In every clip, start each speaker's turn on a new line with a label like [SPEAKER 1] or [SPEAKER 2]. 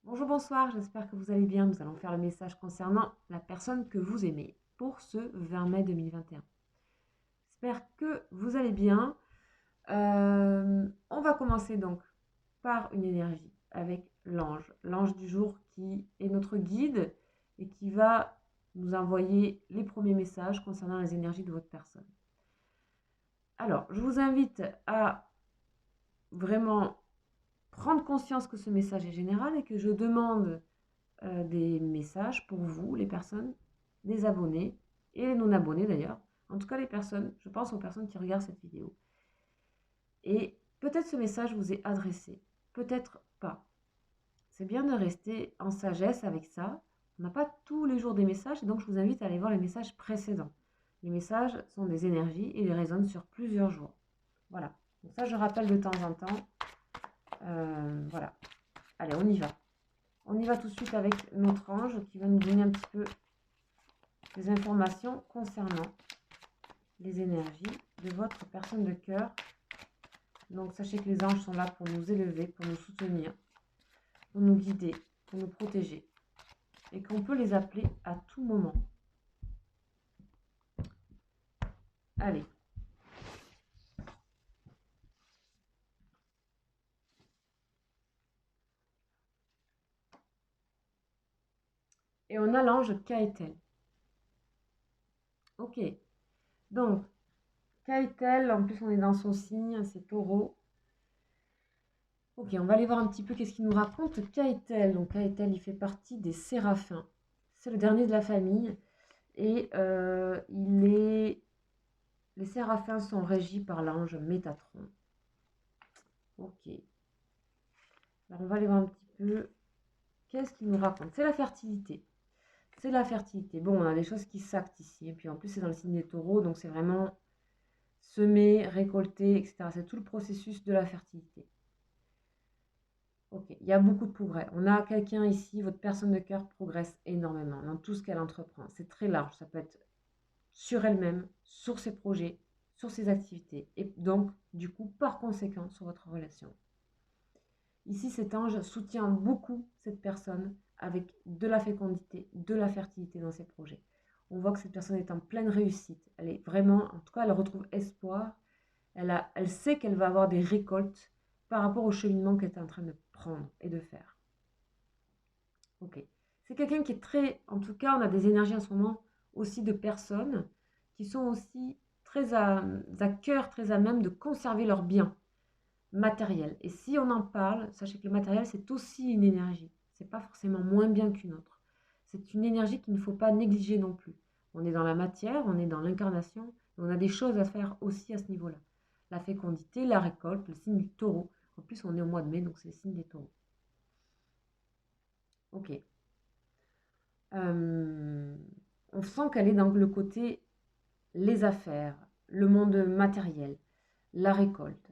[SPEAKER 1] Bonjour, bonsoir, j'espère que vous allez bien. Nous allons faire le message concernant la personne que vous aimez pour ce 20 mai 2021. J'espère que vous allez bien. On va commencer donc par une énergie avec l'ange du jour qui est notre guide et qui va nous envoyer les premiers messages concernant les énergies de votre personne. Alors, je vous invite à vraiment prendre conscience que ce message est général et que je demande des messages pour vous, les personnes, les abonnés et les non-abonnés d'ailleurs. En tout cas, les personnes, je pense aux personnes qui regardent cette vidéo. Et peut-être ce message vous est adressé, peut-être pas. C'est bien de rester en sagesse avec ça. On n'a pas tous les jours des messages, et donc je vous invite à aller voir les messages précédents. Les messages sont des énergies et ils résonnent sur plusieurs jours. Voilà. Donc ça, je rappelle de temps en temps. Voilà. Allez, on y va. On y va tout de suite avec notre ange qui va nous donner un petit peu des informations concernant les énergies de votre personne de cœur. Donc sachez que les anges sont là pour nous élever, pour nous soutenir, pour nous guider, pour nous protéger. Et qu'on peut les appeler à tout moment. Allez. Et on a l'ange Kaetel. Ok. Donc, Kaetel, en plus on est dans son signe, c'est Taureau. Ok, on va aller voir un petit peu qu'est-ce qu'il nous raconte Kaetel. Donc Kaetel, il fait partie des séraphins. C'est le dernier de la famille. Et les séraphins sont régis par l'ange Métatron. Ok. Alors on va aller voir un petit peu qu'est-ce qu'il nous raconte. C'est la fertilité. C'est la fertilité. Bon, on a des choses qui s'actent ici. Et puis en plus, c'est dans le signe des taureaux. Donc c'est vraiment semer, récolter, etc. C'est tout le processus de la fertilité. Ok, il y a beaucoup de progrès. On a quelqu'un ici, votre personne de cœur progresse énormément dans tout ce qu'elle entreprend. C'est très large. Ça peut être sur elle-même, sur ses projets, sur ses activités. Et donc, du coup, par conséquent, sur votre relation. Ici, cet ange soutient beaucoup cette personne avec de la fécondité, de la fertilité dans ses projets. On voit que cette personne est en pleine réussite. Elle est vraiment, en tout cas, elle retrouve espoir. Elle sait qu'elle va avoir des récoltes par rapport au cheminement qu'elle est en train de prendre et de faire. Ok. C'est quelqu'un qui est très, en tout cas, on a des énergies en ce moment aussi de personnes qui sont aussi très à cœur, très à même de conserver leurs biens matériels. Et si on en parle, sachez que le matériel, c'est aussi une énergie. C'est pas forcément moins bien qu'une autre. C'est une énergie qu'il ne faut pas négliger non plus. On est dans la matière, on est dans l'incarnation, on a des choses à faire aussi à ce niveau-là. La fécondité, la récolte, le signe du taureau. En plus, on est au mois de mai, donc c'est le signe des taureaux. Ok. On sent qu'elle est dans le côté les affaires, le monde matériel, la récolte.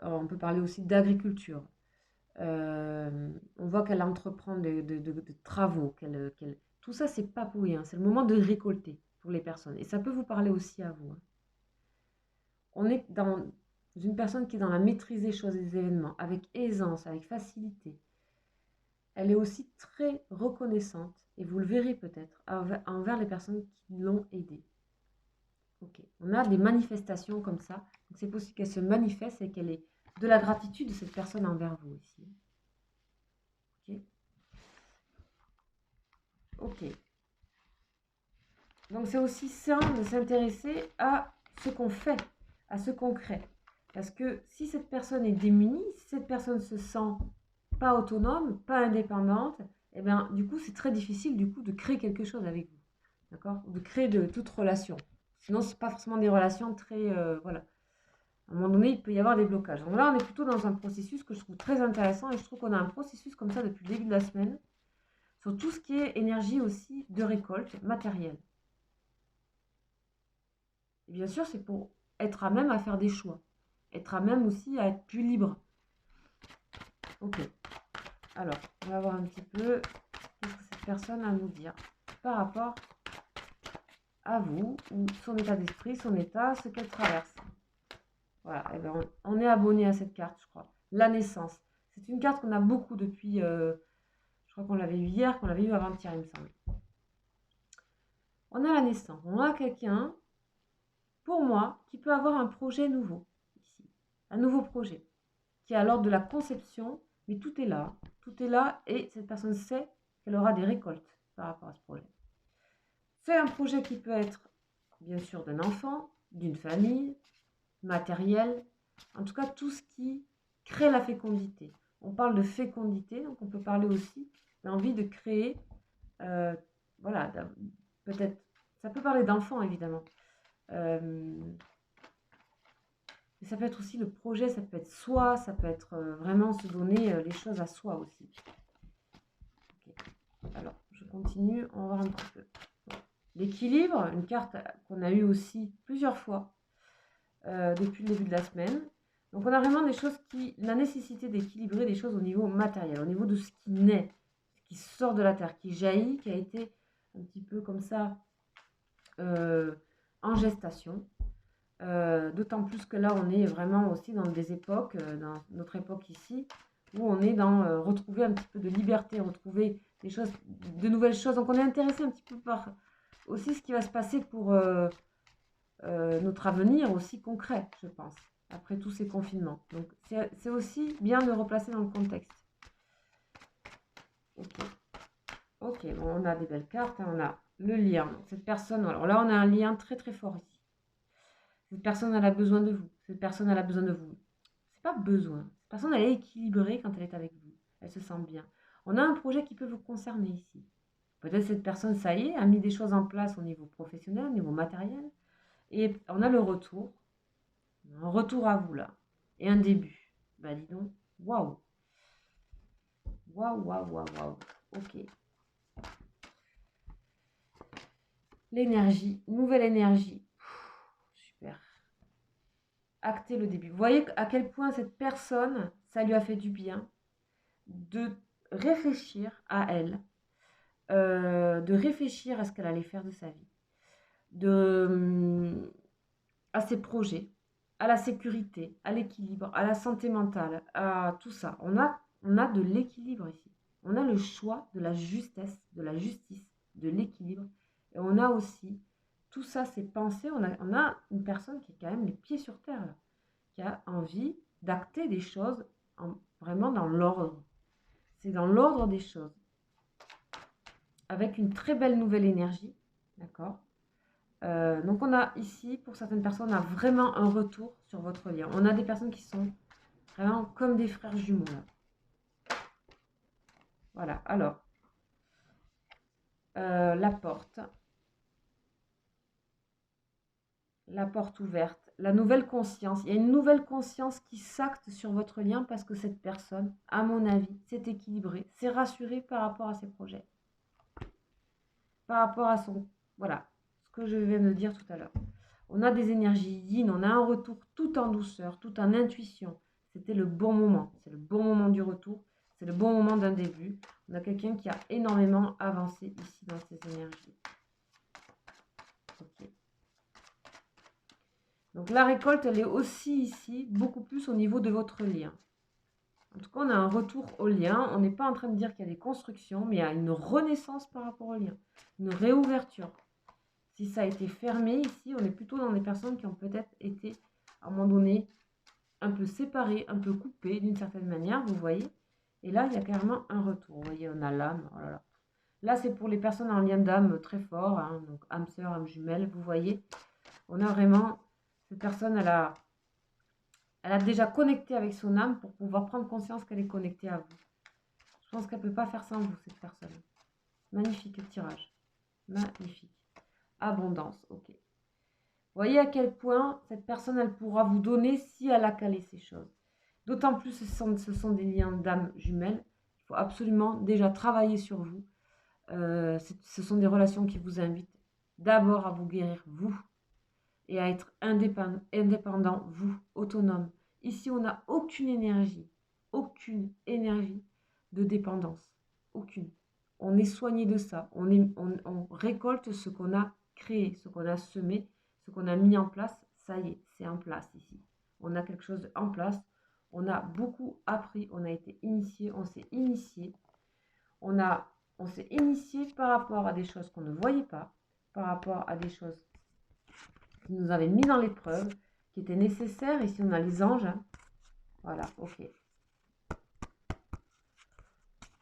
[SPEAKER 1] On peut parler aussi d'agriculture. On voit qu'elle entreprend de travaux. Tout ça, c'est pas pour rien. C'est le moment de récolter pour les personnes. Et ça peut vous parler aussi à vous. On est dans une personne qui est dans la maîtrise des choses et des événements, avec aisance, avec facilité. Elle est aussi très reconnaissante, et vous le verrez peut-être, envers les personnes qui l'ont aidée. Ok, on a des manifestations comme ça. C'est possible qu'elle se manifeste et qu'elle ait de la gratitude de cette personne envers vous ici. Ok. Ok. Donc c'est aussi sain de s'intéresser à ce qu'on fait, à ce qu'on crée. Parce que si cette personne est démunie, si cette personne se sent pas autonome, pas indépendante, et bien du coup c'est très difficile du coup de créer quelque chose avec vous. D'accord? De créer de toute relation. Sinon, ce n'est pas forcément des relations très... voilà. À un moment donné, il peut y avoir des blocages. Donc là, on est plutôt dans un processus que je trouve très intéressant et je trouve qu'on a un processus comme ça depuis le début de la semaine sur tout ce qui est énergie aussi de récolte matérielle. Et bien sûr, c'est pour être à même à faire des choix. Être à même aussi à être plus libre. Ok. Alors, on va voir un petit peu qu'est-ce que cette personne a à nous dire par rapport à vous, ou son état d'esprit, son état, ce qu'elle traverse. Voilà, et ben on est abonné à cette carte, je crois. La naissance. C'est une carte qu'on a beaucoup depuis, je Je crois qu'on l'avait eu hier, qu'on l'avait eu avant-hier, il me semble. On a la naissance. On a quelqu'un, pour moi, qui peut avoir un projet nouveau, ici. Un nouveau projet, qui est à l'ordre de la conception, mais tout est là. Tout est là et cette personne sait qu'elle aura des récoltes par rapport à ce projet. C'est un projet qui peut être, bien sûr, d'un enfant, d'une famille, matériel, en tout cas tout ce qui crée la fécondité. On parle de fécondité, donc on peut parler aussi d'envie de créer, voilà, peut-être, ça peut parler d'enfant évidemment, mais ça peut être aussi le projet, ça peut être soi, ça peut être vraiment se donner les choses à soi aussi. Okay. Alors, je continue, on va voir un petit peu. L'équilibre, une carte qu'on a eue aussi plusieurs fois depuis le début de la semaine. Donc on a vraiment des choses la nécessité d'équilibrer des choses au niveau matériel, au niveau de ce qui naît, ce qui sort de la terre, qui jaillit, qui a été un petit peu comme ça en gestation. D'autant plus que là on est vraiment aussi dans des époques, dans notre époque ici, où on est dans retrouver un petit peu de liberté, retrouver des choses, de nouvelles choses. Donc on est intéressé un petit peu par aussi ce qui va se passer pour notre avenir aussi concret, je pense, après tous ces confinements. Donc c'est aussi bien de replacer dans le contexte. Ok, bon, on a des belles cartes, hein, on a le lien. Donc, cette personne, alors là on a un lien très très fort ici. Cette personne elle a besoin de vous, cette personne elle a besoin de vous. C'est pas besoin, cette personne elle est équilibrée quand elle est avec vous, elle se sent bien. On a un projet qui peut vous concerner ici. Peut-être cette personne, ça y est, a mis des choses en place au niveau professionnel, au niveau matériel. Et on a le retour. Un retour à vous là. Et un début. Bah dis donc. Waouh. Waouh, waouh, waouh, waouh. Ok. L'énergie. Nouvelle énergie. Super. Acter le début. Vous voyez à quel point cette personne, ça lui a fait du bien de réfléchir à elle. De réfléchir à ce qu'elle allait faire de sa vie. À ses projets, à la sécurité, à l'équilibre, à la santé mentale, à tout ça. On a de l'équilibre ici. On a le choix de la justesse, de la justice, de l'équilibre. Et on a aussi tout ça, ces pensées. On a une personne qui est quand même les pieds sur terre, là, qui a envie d'acter des choses vraiment dans l'ordre. C'est dans l'ordre des choses. Avec une très belle nouvelle énergie. D'accord ? Donc on a ici, pour certaines personnes, on a vraiment un retour sur votre lien. On a des personnes qui sont vraiment comme des frères jumeaux. Là. Voilà, alors, la porte ouverte, la nouvelle conscience. Il y a une nouvelle conscience qui s'acte sur votre lien parce que cette personne, à mon avis, s'est équilibrée, s'est rassurée par rapport à ses projets. Par rapport à son... Voilà, ce que je viens de dire tout à l'heure. On a des énergies yin, on a un retour tout en douceur, tout en intuition. C'était le bon moment. C'est le bon moment du retour. C'est le bon moment d'un début. On a quelqu'un qui a énormément avancé ici dans ses énergies. Okay. Donc la récolte, elle est aussi ici, beaucoup plus au niveau de votre lien. En tout cas, on a un retour au lien. On n'est pas en train de dire qu'il y a des constructions, mais il y a une renaissance par rapport au lien. Une réouverture. Si ça a été fermé ici, on est plutôt dans des personnes qui ont peut-être été, à un moment donné, un peu séparées, un peu coupées d'une certaine manière, vous voyez. Et là, il y a carrément un retour. Vous voyez, on a l'âme. Oh là là. Là, c'est pour les personnes en lien d'âme très fort, hein, donc âme sœur, âme jumelle, vous voyez. On a vraiment, cette personne, elle a déjà connecté avec son âme pour pouvoir prendre conscience qu'elle est connectée à vous. Je pense qu'elle ne peut pas faire sans vous, cette personne. Magnifique tirage. Magnifique. Abondance, ok. Voyez à quel point cette personne, elle pourra vous donner si elle a calé ces choses. D'autant plus, ce sont des liens d'âme jumelles. Il faut absolument déjà travailler sur vous. Ce sont des relations qui vous invitent d'abord à vous guérir, vous, et à être indépendant, vous, autonome. Ici, on n'a aucune énergie de dépendance. Aucune. On est soigné de ça. On récolte ce qu'on a créé, ce qu'on a semé, ce qu'on a mis en place. Ça y est, c'est en place ici. On a quelque chose en place. On a beaucoup appris, on a été initié, on s'est initié. on s'est initié par rapport à des choses qu'on ne voyait pas, par rapport à des choses qui nous avaient mis dans l'épreuve, qui étaient nécessaires. Ici, on a les anges. Hein. Voilà, ok.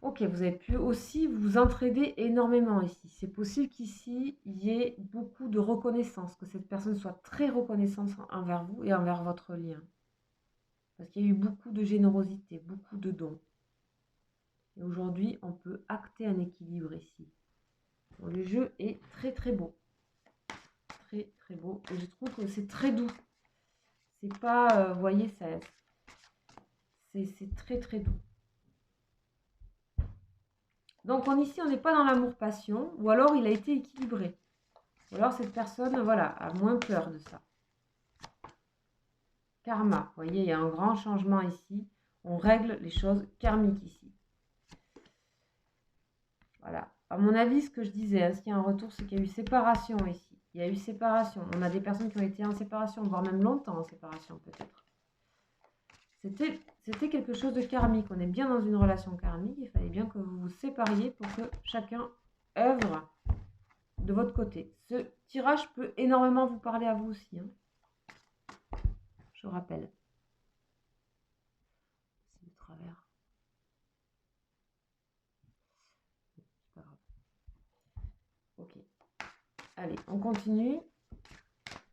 [SPEAKER 1] Ok, vous avez pu aussi vous entraider énormément ici. C'est possible qu'ici, il y ait beaucoup de reconnaissance, que cette personne soit très reconnaissante envers vous et envers votre lien. Parce qu'il y a eu beaucoup de générosité, beaucoup de dons. Et aujourd'hui, on peut acter un équilibre ici. Bon, le jeu est très très beau. Très très beau. Et je trouve que c'est très doux. C'est pas, vous voyez, c'est très très doux. Donc ici, on n'est pas dans l'amour-passion, ou alors il a été équilibré. Ou alors cette personne, voilà, a moins peur de ça. Karma, vous voyez, il y a un grand changement ici. On règle les choses karmiques ici. Voilà. À mon avis, ce que je disais, hein, ce qu'il y a un retour, c'est qu'il y a eu séparation ici. Il y a eu séparation. On a des personnes qui ont été en séparation, voire même longtemps en séparation peut-être. C'était quelque chose de karmique. On est bien dans une relation karmique. Il fallait bien que vous vous sépariez pour que chacun œuvre de votre côté. Ce tirage peut énormément vous parler à vous aussi. Hein. Je rappelle. C'est de travers. C'est pas grave. Ok. Allez, on continue.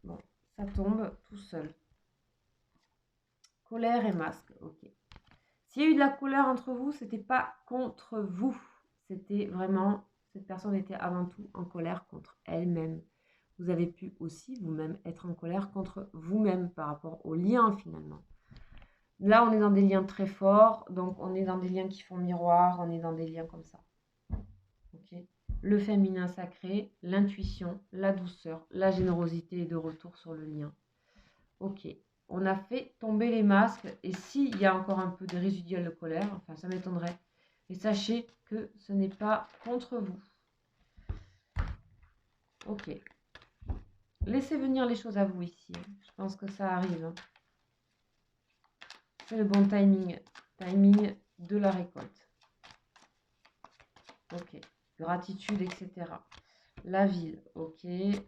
[SPEAKER 1] Bon, ça tombe tout seul. Colère et masque. Ok. S'il y a eu de la colère entre vous, c'était pas contre vous. C'était vraiment, cette personne était avant tout en colère contre elle-même. Vous avez pu aussi vous-même être en colère contre vous-même par rapport au lien finalement. Là, on est dans des liens très forts, donc on est dans des liens qui font miroir, on est dans des liens comme ça. Ok. Le féminin sacré, l'intuition, la douceur, la générosité est de retour sur le lien. Ok. On a fait tomber les masques, et s'il y a encore un peu de résiduel de colère, enfin ça m'étonnerait, et sachez que ce n'est pas contre vous. Ok. Laissez venir les choses à vous ici. Je pense que ça arrive. Hein. C'est le bon timing. Timing de la récolte. Ok. Gratitude, etc. La ville. Ok.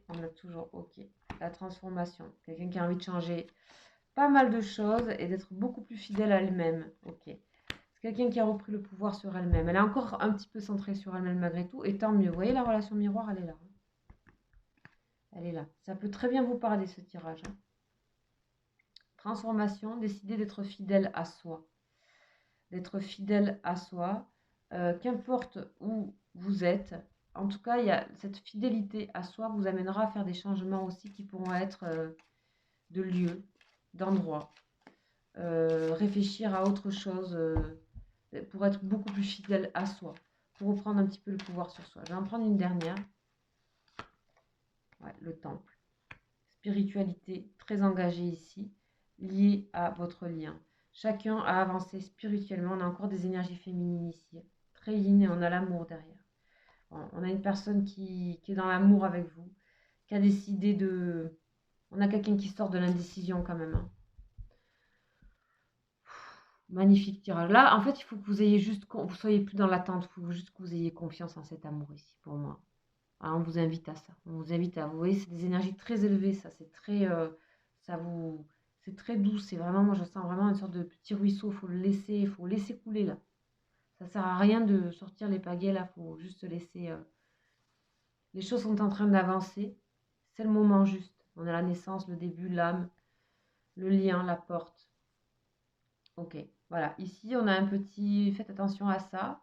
[SPEAKER 1] On a toujours ok. La transformation. Quelqu'un qui a envie de changer pas mal de choses et d'être beaucoup plus fidèle à elle-même. Ok. C'est quelqu'un qui a repris le pouvoir sur elle-même. Elle est encore un petit peu centrée sur elle-même malgré tout. Et tant mieux. Vous voyez la relation miroir, elle est là. Elle est là. Ça peut très bien vous parler ce tirage. Hein. Transformation, décider d'être fidèle à soi. D'être fidèle à soi. Qu'importe où vous êtes. En tout cas, il y a cette fidélité à soi vous amènera à faire des changements aussi qui pourront être de lieu, d'endroit. Réfléchir à autre chose pour être beaucoup plus fidèle à soi. Pour reprendre un petit peu le pouvoir sur soi. Je vais en prendre une dernière. Ouais, le temple. Spiritualité très engagée ici, liée à votre lien. Chacun a avancé spirituellement. On a encore des énergies féminines ici. Très yin et on a l'amour derrière. Bon, on a une personne qui est dans l'amour avec vous, qui a décidé de... On a quelqu'un qui sort de l'indécision quand même. Hein. Magnifique tirage. Là, en fait, il faut que vous ayez juste... Vous soyez plus dans l'attente. Il faut juste que vous ayez confiance en cet amour ici, pour moi. Ah, on vous invite à ça. On vous invite à... Vous voyez, c'est des énergies très élevées, ça. C'est très... ça vous... C'est très doux. C'est vraiment... Moi, je sens vraiment une sorte de petit ruisseau. Il faut laisser couler, là. Ça sert à rien de sortir les pagaies, là. Il faut juste laisser... Les choses sont en train d'avancer. C'est le moment juste. On a la naissance, le début, l'âme, le lien, la porte. Ok, voilà. Ici, on a un petit... Faites attention à ça.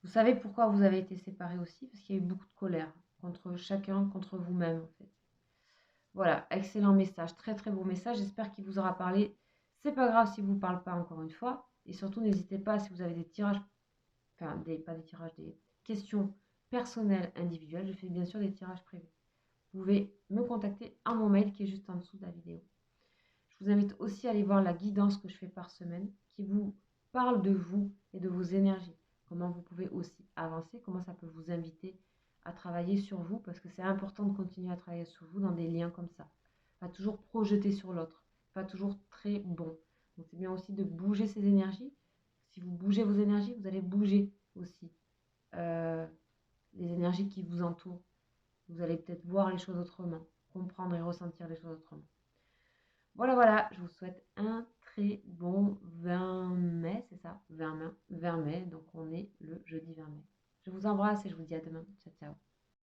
[SPEAKER 1] Vous savez pourquoi vous avez été séparés aussi, parce qu'il y a eu beaucoup de colère contre chacun, contre vous-même, en fait. Voilà, excellent message, très très beau message. J'espère qu'il vous aura parlé. C'est pas grave s'il ne vous parle pas encore une fois. Et surtout, n'hésitez pas si vous avez des tirages, enfin, pas des tirages, des questions personnelles, individuelles. Je fais bien sûr des tirages privés. Vous pouvez me contacter à mon mail qui est juste en dessous de la vidéo. Je vous invite aussi à aller voir la guidance que je fais par semaine qui vous parle de vous et de vos énergies. Comment vous pouvez aussi avancer, comment ça peut vous inviter à travailler sur vous parce que c'est important de continuer à travailler sur vous dans des liens comme ça. Pas toujours projeter sur l'autre, pas toujours très bon. Donc c'est bien aussi de bouger ces énergies. Si vous bougez vos énergies, vous allez bouger aussi les énergies qui vous entourent. Vous allez peut-être voir les choses autrement, comprendre et ressentir les choses autrement. Voilà, voilà, je vous souhaite un très bon 20 mai, c'est ça, 20 mai, donc on est le jeudi 20 mai. Je vous embrasse et je vous dis à demain. Ciao, ciao.